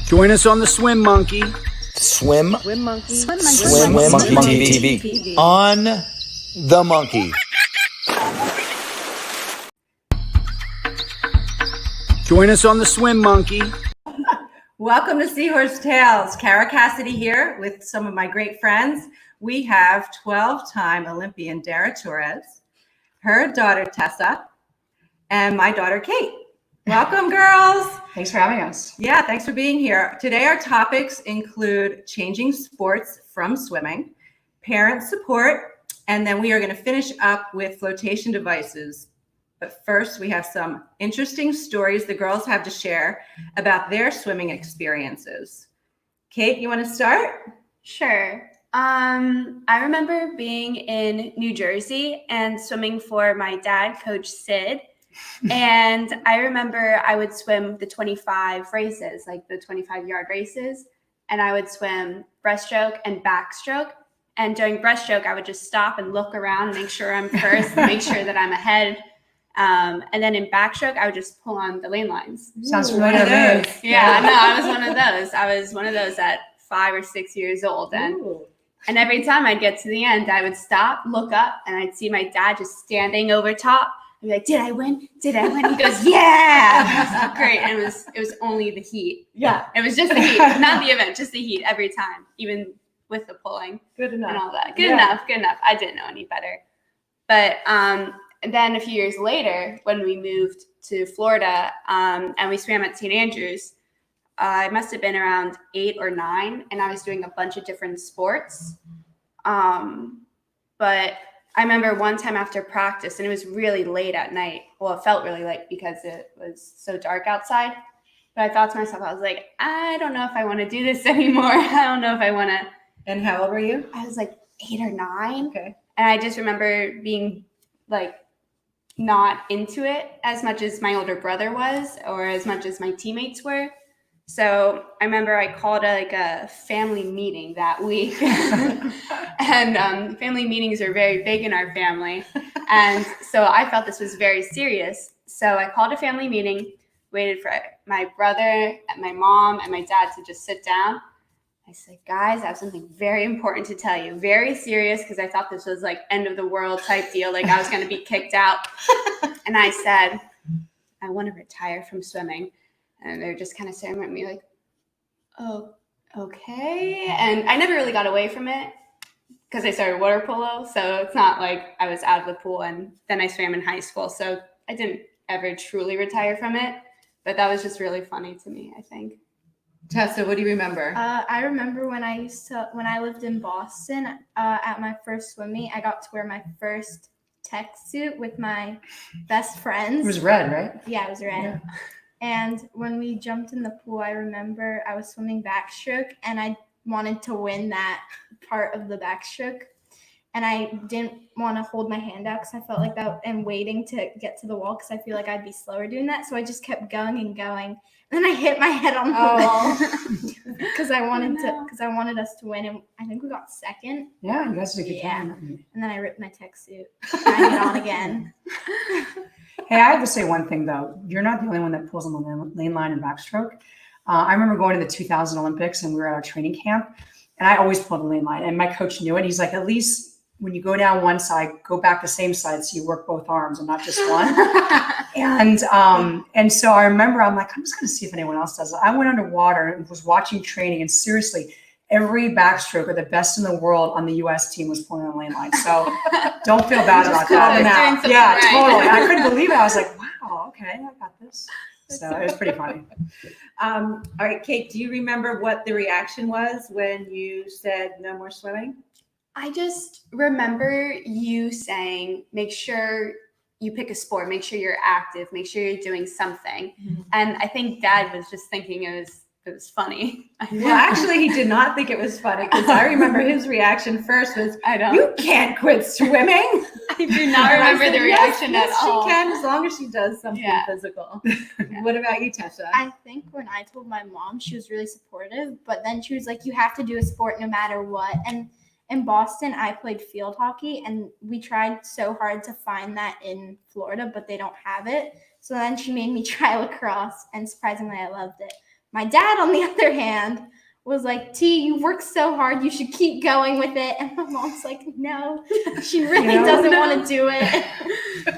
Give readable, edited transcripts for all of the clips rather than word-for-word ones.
Join us on the Swim Monkey. Swim Monkey TV. On the Monkey. Join us on the Swim Monkey. Welcome to Seahorse Tales. Kara Cassidy here with some of my great friends. We have 12-time Olympian Dara Torres, her daughter Tessa, and my daughter Kate. Welcome, girls. Thanks for having us. Yeah, thanks for being here. Today our topics include changing sports from swimming, parent support, and then we are going to finish up with flotation devices. But first, we have some interesting stories the girls have to share about their swimming experiences. Kate, you want to start? Sure. I remember being in New Jersey and swimming for my dad, Coach Sid. And I remember I would swim the 25 races, like the 25-yard races, and I would swim breaststroke and backstroke. And during breaststroke, I would just stop and look around and make sure I'm first, and make sure that I'm ahead. And then in backstroke, I would just pull on the lane lines. Sounds familiar to me. Yeah, no, I was one of those. I was one of those at 5 or 6 years old. And every time I'd get to the end, I would stop, look up, and I'd see my dad just standing over top. I'd be like, did I win? Did I win? He goes, yeah. It was great. And it was only the heat. Yeah. It was just the heat, not the event, just the heat every time, even with the pulling. Good enough. And all that. Good enough. I didn't know any better. But then a few years later, when we moved to Florida and we swam at St. Andrews, I must have been around 8 or 9, and I was doing a bunch of different sports. But I remember one time after practice, and it was really late at night. Well, it felt really late because it was so dark outside. But I thought to myself, I was like, I don't know if I want to do this anymore. I don't know if I want to. And how old were you? I was like 8 or 9. Okay. And I just remember being like not into it as much as my older brother was, or as much as my teammates were. So I remember I called a family meeting that week. And family meetings are very big in our family. And so I felt this was very serious. So I called a family meeting, waited for my brother and my mom and my dad to just sit down. I said, guys, I have something very important to tell you. Very serious, because I thought this was like end of the world type deal. Like I was going to be kicked out. And I said, I want to retire from swimming. And they're just kind of staring at me like, oh, okay. And I never really got away from it because I started water polo. So it's not like I was out of the pool and then I swam in high school. So I didn't ever truly retire from it. But that was just really funny to me, I think. Tessa, what do you remember? I remember when I lived in Boston at my first swim meet, I got to wear my first tech suit with my best friends. It was red, right? Yeah, it was red. Yeah. And when we jumped in the pool, I remember I was swimming backstroke and I wanted to win that part of the backstroke. And I didn't want to hold my hand out because I felt like that and waiting to get to the wall because I feel like I'd be slower doing that. So I just kept going and going. And then I hit my head on the wall because I wanted us to win. And I think we got second. Yeah, you guys did a good job. And then I ripped my tech suit. Trying it on again. Hey, I have to say one thing, though. You're not the only one that pulls on the lane line and backstroke. I remember going to the 2000 Olympics, and we were at our training camp, and I always pulled the lane line. And my coach knew it. He's like, at least when you go down one side, go back the same side so you work both arms and not just one. And so I remember I'm like, I'm just going to see if anyone else does it. I went underwater and was watching training, and seriously, every backstroker, the best in the world on the U.S. team was pulling on the lane line. So don't feel bad about that. Yeah, right. Totally. I couldn't believe it. I was like, wow, okay, I got this. So it was pretty funny. All right, Kate, do you remember what the reaction was when you said no more swimming? I just remember you saying, make sure you pick a sport, make sure you're active, make sure you're doing something. Mm-hmm. And I think Dad was just thinking it was funny. Well, actually, he did not think it was funny because I remember his reaction first was, you can't quit swimming. I do not remember the reaction at all. She can, as long as she does something physical. Yeah. What about you, Tessa? I think when I told my mom, she was really supportive, but then she was like, you have to do a sport no matter what. And in Boston, I played field hockey, and we tried so hard to find that in Florida, but they don't have it. So then she made me try lacrosse, and surprisingly, I loved it. My dad, on the other hand, was like, T, you worked so hard, you should keep going with it. And my mom's like, no, she really doesn't want to do it.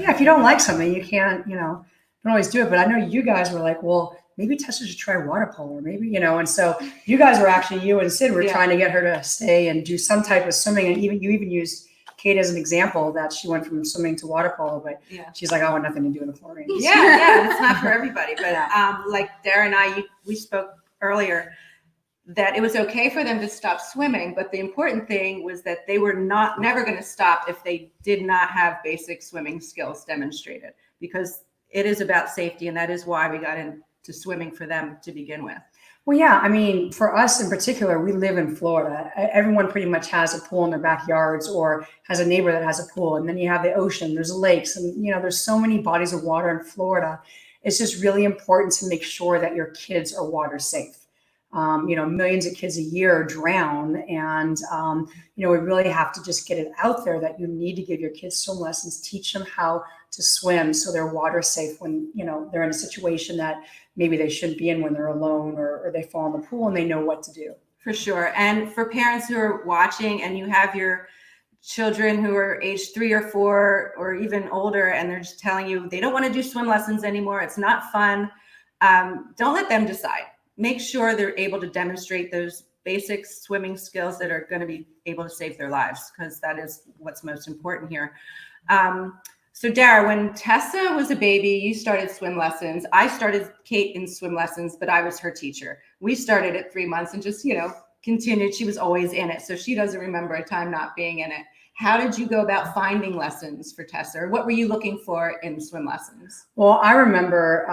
Yeah, if you don't like something, you can't, don't always do it. But I know you guys were like, well, maybe Tessa should try water polo, maybe, and so you guys were actually, you and Sid were trying to get her to stay and do some type of swimming. And you even used Kate as an example that she went from swimming to water polo, but she's like, I want nothing to do with the chlorine. Yeah, it's not for everybody. But like Dara and we spoke earlier that it was okay for them to stop swimming, but the important thing was that they were never going to stop if they did not have basic swimming skills demonstrated, because it is about safety, and that is why we got into swimming for them to begin with. Well, yeah, I mean, for us in particular, we live in Florida. Everyone pretty much has a pool in their backyards or has a neighbor that has a pool. And then you have the ocean, there's lakes, and there's so many bodies of water in Florida. It's just really important to make sure that your kids are water safe. Millions of kids a year drown, and we really have to just get it out there that you need to give your kids swim lessons, teach them how to swim so they're water safe when they're in a situation that maybe they shouldn't be in when they're alone or they fall in the pool, and they know what to do. For sure. And for parents who are watching and you have your children who are age 3 or 4 or even older, and they're just telling you they don't want to do swim lessons anymore, it's not fun, don't let them decide. Make sure they're able to demonstrate those basic swimming skills that are going to be able to save their lives, because that is what's most important here. So Dara, when Tessa was a baby, you started swim lessons. I started Kate in swim lessons, but I was her teacher. We started at 3 months and just, continued. She was always in it, so she doesn't remember a time not being in it. How did you go about finding lessons for Tessa? Or what were you looking for in swim lessons? Well, I remember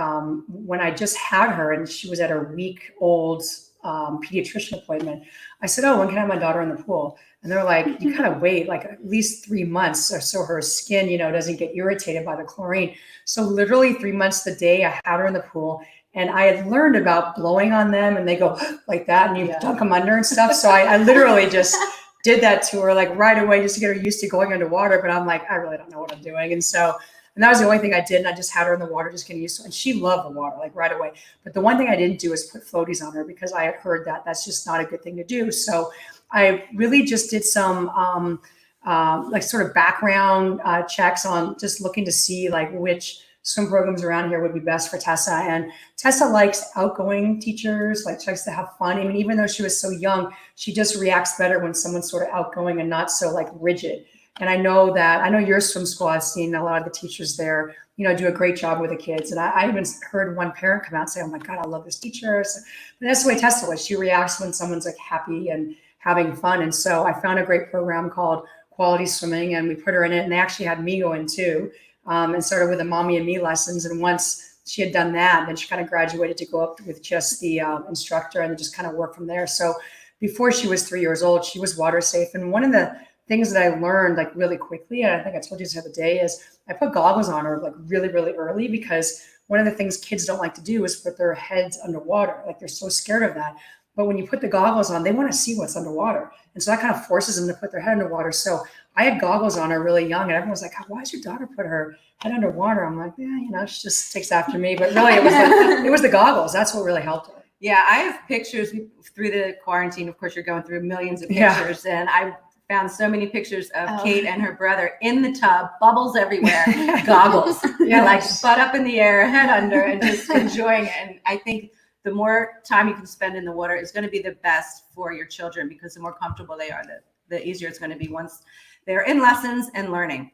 when I just had her and she was at a week-old pediatrician appointment. I said, oh, when can I have my daughter in the pool? And they're like, you kind of wait like at least 3 months or so her skin, doesn't get irritated by the chlorine. So literally 3 months the day I had her in the pool, and I had learned about blowing on them, and they go like that, and you dunk them under and stuff. So I literally just did that to her like right away just to get her used to going underwater. But I'm like, I really don't know what I'm doing. And that was the only thing I did. And I just had her in the water, just getting used to it. And she loved the water like right away. But the one thing I didn't do is put floaties on her, because I had heard that that's just not a good thing to do. So I really just did some like sort of background checks on just looking to see like which swim programs around here would be best for Tessa. And Tessa likes outgoing teachers, like she likes to have fun. I mean, even though she was so young, she just reacts better when someone's sort of outgoing and not so like rigid. And I know your swim school, I've seen a lot of the teachers there, do a great job with the kids. And I even heard one parent come out and say, oh my God, I love this teacher. So, but that's the way Tessa was. She reacts when someone's like happy and having fun. And so I found a great program called Quality Swimming, and we put her in it. And they actually had me go in too, and started with the mommy and me lessons. And once she had done that, then she kind of graduated to go up with just the instructor and just kind of work from there. So before she was 3 years old, she was water safe. And one of the things that I learned like really quickly, and I think I told you this the other day, is I put goggles on her like really, really early, because one of the things kids don't like to do is put their heads underwater. Like they're so scared of that. But when you put the goggles on, they want to see what's underwater. And so that kind of forces them to put their head underwater. So I had goggles on her really young, and everyone was like, why does your daughter put her head underwater? I'm like, yeah, she just takes after me. But really it was the goggles. That's what really helped her. Yeah, I have pictures through the quarantine. Of course, you're going through millions of pictures, and I found so many pictures of Kate and her brother in the tub, bubbles everywhere, goggles, like butt up in the air, head under, and just enjoying it. And I think the more time you can spend in the water is going to be the best for your children, because the more comfortable they are, the easier it's going to be once they're in lessons and learning.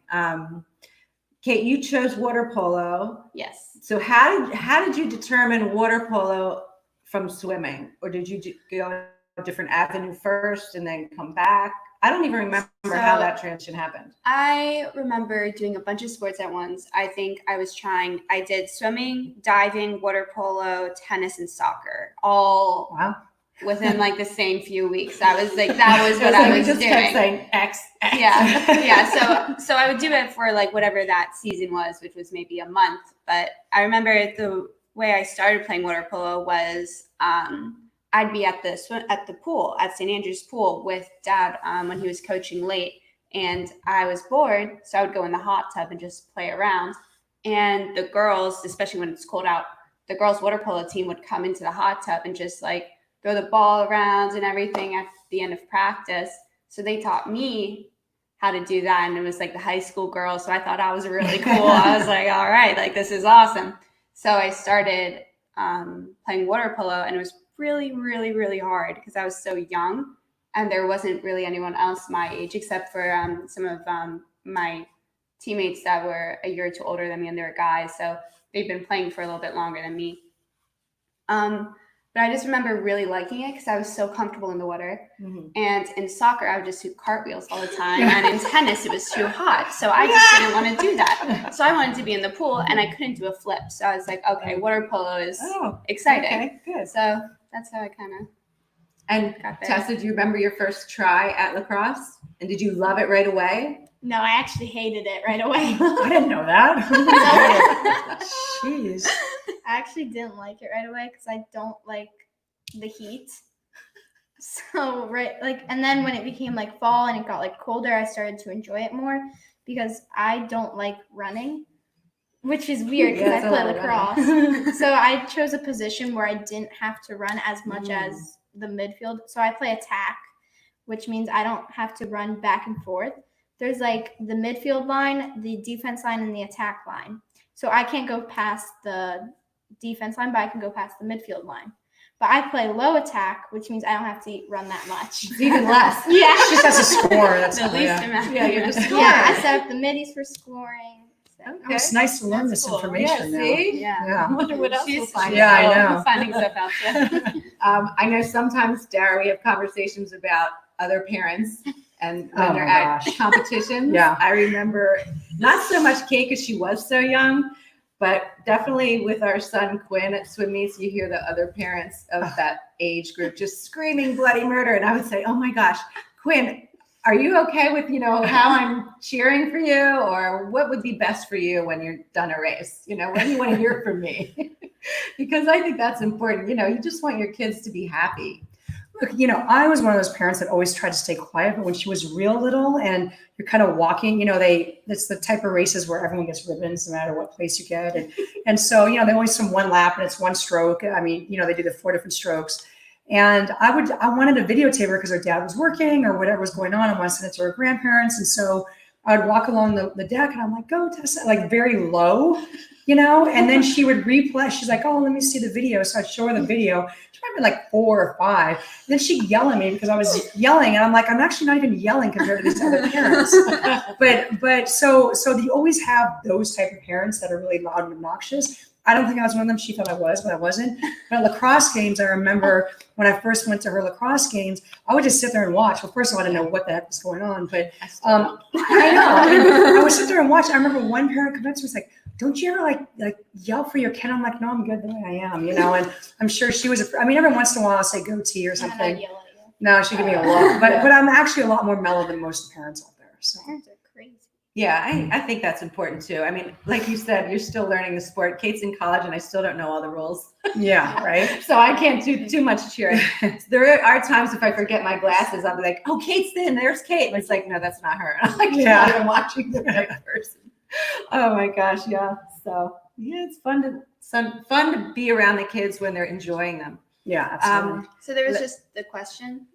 Kate, you chose water polo. Yes. So how did you determine water polo from swimming, or did you go a different avenue first and then come back? I don't even remember how that transition happened. I remember doing a bunch of sports at once. I think I did swimming, diving, water polo, tennis, and soccer, all within like the same few weeks. That was what I was just doing. Kept saying X. Yeah. So I would do it for like whatever that season was, which was maybe a month. But I remember the way I started playing water polo was I'd be at the pool at St. Andrew's pool with Dad when he was coaching late, and I was bored, so I would go in the hot tub and just play around. And the girls, especially when it's cold out, the girls' water polo team would come into the hot tub and just like throw the ball around and everything at the end of practice. So they taught me how to do that. And it was like the high school girls. So I thought I was really cool. I was like, all right, like this is awesome. So I started playing water polo, and it was really, really, really hard because I was so young and there wasn't really anyone else my age except for some of my teammates that were a year or two older than me, and they were guys. So they've been playing for a little bit longer than me. But I just remember really liking it because I was so comfortable in the water. Mhm. And in soccer, I would just do cartwheels all the time. And in tennis, it was too hot. So I just didn't want to do that. So I wanted to be in the pool, and I couldn't do a flip. So I was like, okay, water polo is exciting. Okay, good. So that's how I kind of And got there. Tessa, do you remember your first try at lacrosse? And did you love it right away? No, I actually hated it right away. I didn't know that. Jeez. I actually didn't like it right away because I don't like the heat. So and then when it became like fall and it got like colder, I started to enjoy it more because I don't like running, which is weird because I play lacrosse. So I chose a position where I didn't have to run as much as the midfield. So I play attack, which means I don't have to run back and forth. There's like the midfield line, the defense line, and the attack line. So I can't go past the defense line, but I can go past the midfield line. But I play low attack, which means I don't have to run that much. It's even less. Yeah. She just has to score. That's the all, least yeah. amount. Yeah, you're just Yeah, I set up the middies for scoring. So. Oh, it's nice to learn this information now. See? Yeah. Yeah. I wonder what else we'll She's find Yeah, out. I know. finding stuff out there. I know sometimes, Dara, we have conversations about other parents and when Oh they're my at gosh. competitions. Yeah. I remember not so much Kate because she was so young, but definitely with our son Quinn at swim meets, you hear the other parents of that age group just screaming bloody murder. And I would say, oh my gosh, Quinn, are you okay with, how I'm cheering for you, or what would be best for you when you're done a race? What do you want to hear from me? Because I think that's important. You just want your kids to be happy. Look, I was one of those parents that always tried to stay quiet, but when she was real little and you're kind of walking, it's the type of races where everyone gets ribbons no matter what place you get. And so, they always swim one lap and it's one stroke. I mean, they do the 4 different strokes. And I wanted to videotape her because her dad was working or whatever was going on. I wanted to send it to her grandparents. And so I would walk along the deck and I'm like, go Tessa, like very low, and then she would replay. She's like, oh, let me see the video. So I'd show her the video. She might have been like 4 or 5. And then she'd yell at me because I was yelling. And I'm like, I'm actually not even yelling compared to these other parents. But so you always have those type of parents that are really loud and obnoxious. I don't think I was one of them. She thought I was, but I wasn't. But at lacrosse games, I remember when I first went to her lacrosse games, I would just sit there and watch. Well, first of all, I didn't know what the heck was going on, but I know. I would sit there and watch. I remember one parent come up to me and was like, don't you ever like yell for your kid? I'm like, no, I'm good the way I am, and I'm sure she was, every once in a while I'll say goatee or something. And I yell at you. No, she give me a look, but I'm actually a lot more mellow than most of the parents out there. So Parents are crazy. Yeah, I think that's important too. I mean, like you said, you're still learning the sport. Kate's in college and I still don't know all the rules. yeah, right. So I can't do too much cheering. There are times if I forget my glasses, I'll be like, oh, Kate's in, there's Kate. And it's like, no, that's not her. I'm like, Yeah. not even watching the right person. Oh my gosh, yeah. So yeah, it's fun to be around the kids when they're enjoying them. Yeah, absolutely. So there was just the question.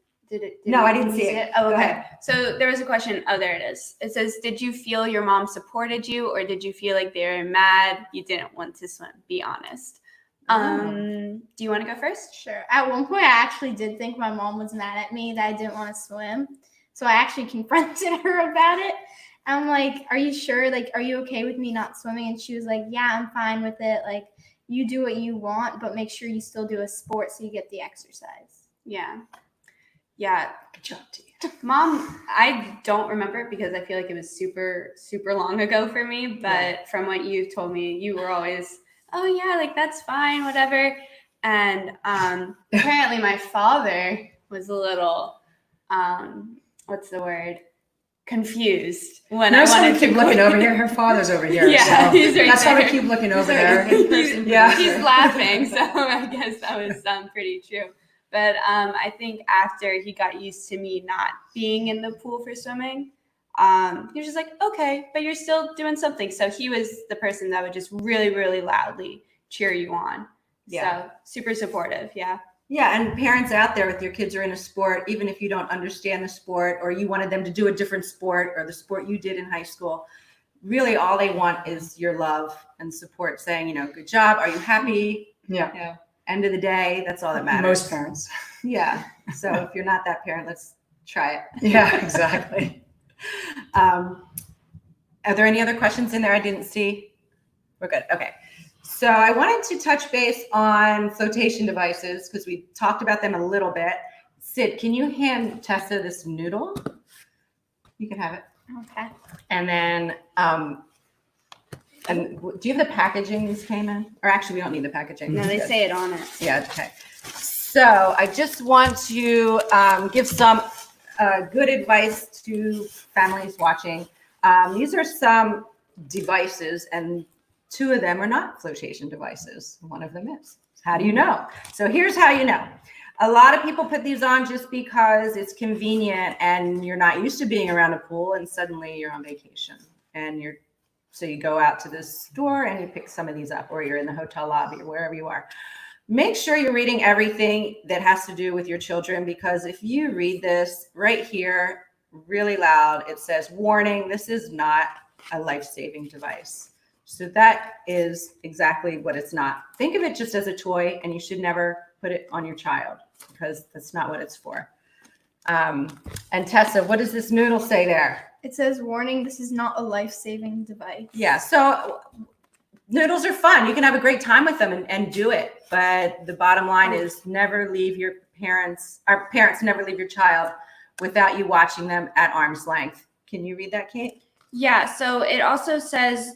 No, I you didn't see it. Oh, Go okay. ahead. So there was a question. Oh, there it is. It says, did you feel your mom supported you, or did you feel like they were mad you didn't want to swim? Be honest. Do you want to go first? Sure. At one point, I actually did think my mom was mad at me that I didn't want to swim. So I actually confronted her about it. I'm like, are you sure? Like, are you okay with me not swimming? And she was like, yeah, I'm fine with it. Like, you do what you want, but make sure you still do a sport so you get the exercise. Yeah. Yeah. Good job, T. Mom, I don't remember it because I feel like it was super, super long ago for me. But from what you've told me, you were always, oh, yeah, like that's fine, whatever. And apparently my father was a little, what's the word? Confused when Notice I how wanted we to keep looking over here. Her father's over here. Yeah, so he's right that's why we there. keep looking over He's there. Yeah. He's laughing, so I guess that was pretty true. But I think after he got used to me not being in the pool for swimming, he was just like, okay, but you're still doing something. So he was the person that would just really, really loudly cheer you on. Yeah. So super supportive. Yeah. Yeah, and parents out there with your kids are in a sport, even if you don't understand the sport or you wanted them to do a different sport or the sport you did in high school, really all they want is your love and support, saying, good job. Are you happy? Yeah. End of the day, that's all that matters. Most parents. Yeah. So if you're not that parent, let's try it. Yeah, exactly. Are there any other questions in there I didn't see? We're good. Okay. So I wanted to touch base on flotation devices because we talked about them a little bit. Sid, can you hand Tessa this noodle? You can have it. Okay. And then, and do you have the packaging these came in? Or actually, we don't need the packaging. No, they Good. say it on it. Yeah, okay. So I just want to give some good advice to families watching. These are some devices, and 2 of them are not flotation devices. One of them is. How do you know? So here's how you know. A lot of people put these on just because it's convenient and you're not used to being around a pool and suddenly you're on vacation and so you go out to the store and you pick some of these up, or you're in the hotel lobby or wherever you are. Make sure you're reading everything that has to do with your children, because if you read this right here really loud, it says, warning, this is not a life-saving device. So that is exactly what it's not. Think of it just as a toy, and you should never put it on your child because that's not what it's for. And Tessa, what does this noodle say there? It says, warning, this is not a life-saving device. Yeah, so noodles are fun. You can have a great time with them and do it. But the bottom line is never leave your parents never leave your child without you watching them at arm's length. Can you read that, Kate? Yeah. So it also says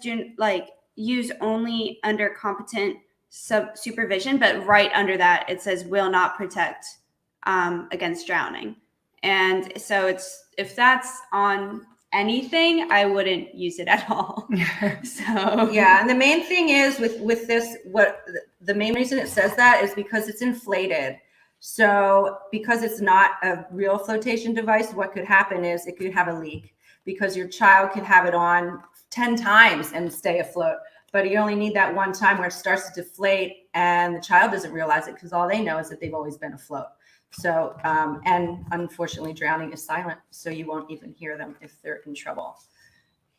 use only under competent supervision, but right under that it says will not protect against drowning. And so if that's on anything, I wouldn't use it at all. So yeah, and the main thing is with this, what the main reason it says that is because it's inflated. So because it's not a real flotation device, what could happen is it could have a leak, because your child could have it on 10 times and stay afloat. But you only need that one time where it starts to deflate and the child doesn't realize it because all they know is that they've always been afloat. So, and unfortunately, drowning is silent, so you won't even hear them if they're in trouble.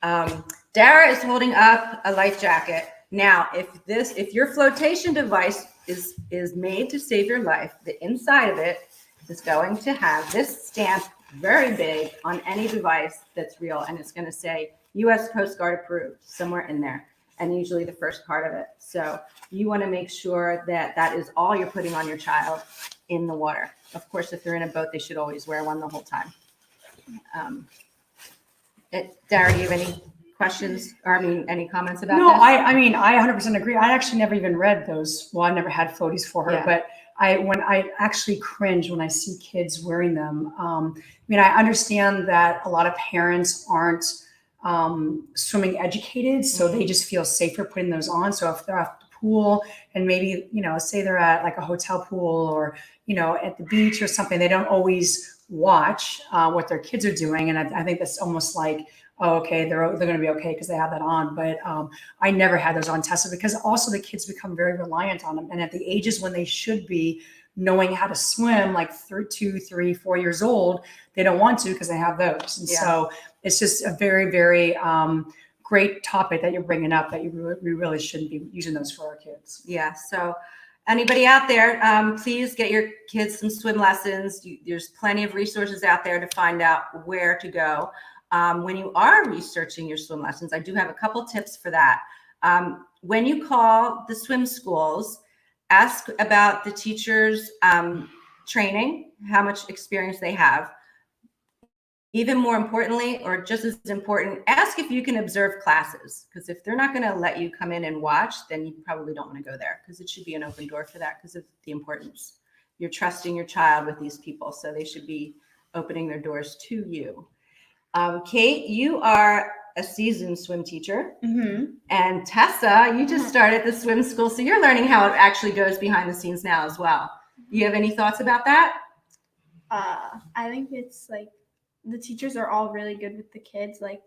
Dara is holding up a life jacket. Now, if your flotation device is made to save your life, the inside of it is going to have this stamp very big on any device that's real, and it's going to say U.S. Coast Guard approved somewhere in there, and usually the first part of it. So you want to make sure that that is all you're putting on your child in the water. Of course, if they're in a boat, they should always wear one the whole time. Dara, do you have any questions or any comments about No, this? I 100% agree. I actually never even read those. Well, I never had floaties for her, Yeah. but I actually cringe when I see kids wearing them. I understand that a lot of parents aren't swimming educated, so they just feel safer putting those on. So if they're at the pool and maybe, say they're at like a hotel pool or, at the beach or something, they don't always watch what their kids are doing. And I think that's almost like, oh, okay, they're going to be okay because they have that on. But I never had those on Tessa, because also the kids become very reliant on them. And at the ages when they should be knowing how to swim, like 2, 3, 4 years old, they don't want to because they have those. And so it's just a very, very great topic that you're bringing up, that we really shouldn't be using those for our kids. Yeah. So anybody out there, please get your kids some swim lessons. There's plenty of resources out there to find out where to go. When you are researching your swim lessons, I do have a couple tips for that. When you call the swim schools, ask about the teachers' training, how much experience they have. Even more importantly, or just as important, ask if you can observe classes, because if they're not going to let you come in and watch, then you probably don't want to go there, because it should be an open door for that because of the importance. You're trusting your child with these people, so they should be opening their doors to you. Kate, you are a seasoned swim teacher. Mm-hmm. And Tessa, you just started the swim school, so you're learning how it actually goes behind the scenes now as well. You have any thoughts about that? I think it's like the teachers are all really good with the kids. Like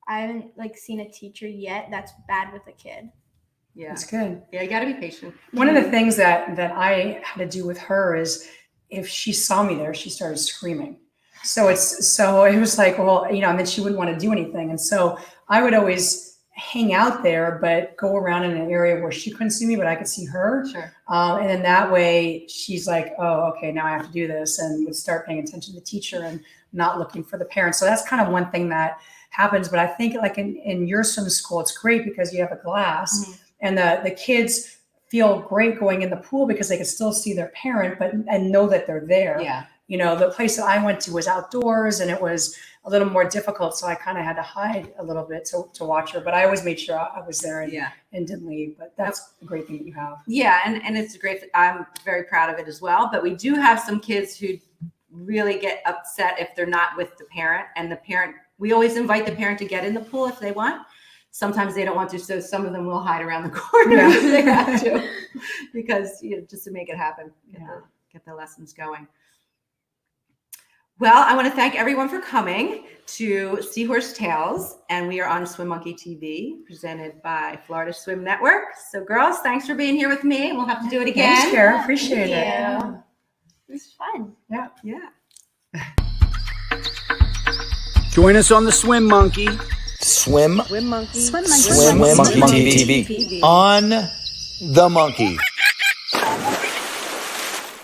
I haven't seen a teacher yet that's bad with a kid. Yeah. It's good. Yeah, you got to be patient. One of the things that I had to do with her is if she saw me there, she started screaming. So it was like, well, you know, and then she wouldn't want to do anything. And so I would always hang out there, but go around in an area where she couldn't see me, but I could see her. Sure. And then that way she's like, oh, okay, now I have to do this, and would start paying attention to the teacher and not looking for the parents. So that's kind of one thing that happens. But I think like in your swim school, it's great because you have a glass and the kids feel great going in the pool because they can still see their parent, and know that they're there. Yeah. You know, the place that I went to was outdoors and it was a little more difficult. So I kind of had to hide a little bit to watch her, but I always made sure I was there and didn't leave. But that's a great thing that you have. Yeah. And it's great. I'm very proud of it as well. But we do have some kids who really get upset if they're not with the parent, and the parent, we always invite the parent to get in the pool if they want. Sometimes they don't want to, so some of them will hide around the corner if they have to, because just to make it happen, get the lessons going. Well, I want to thank everyone for coming to Seahorse Tales, and we are on Swim Monkey TV, presented by Florida Swim Network. So, girls, thanks for being here with me, and we'll have to do it again. Thanks, Kara. Appreciate it. Yeah. It was fun. Yeah. Yeah. Join us on the Swim Monkey. Swim Swim Monkey. Monkey TV. On the Monkey.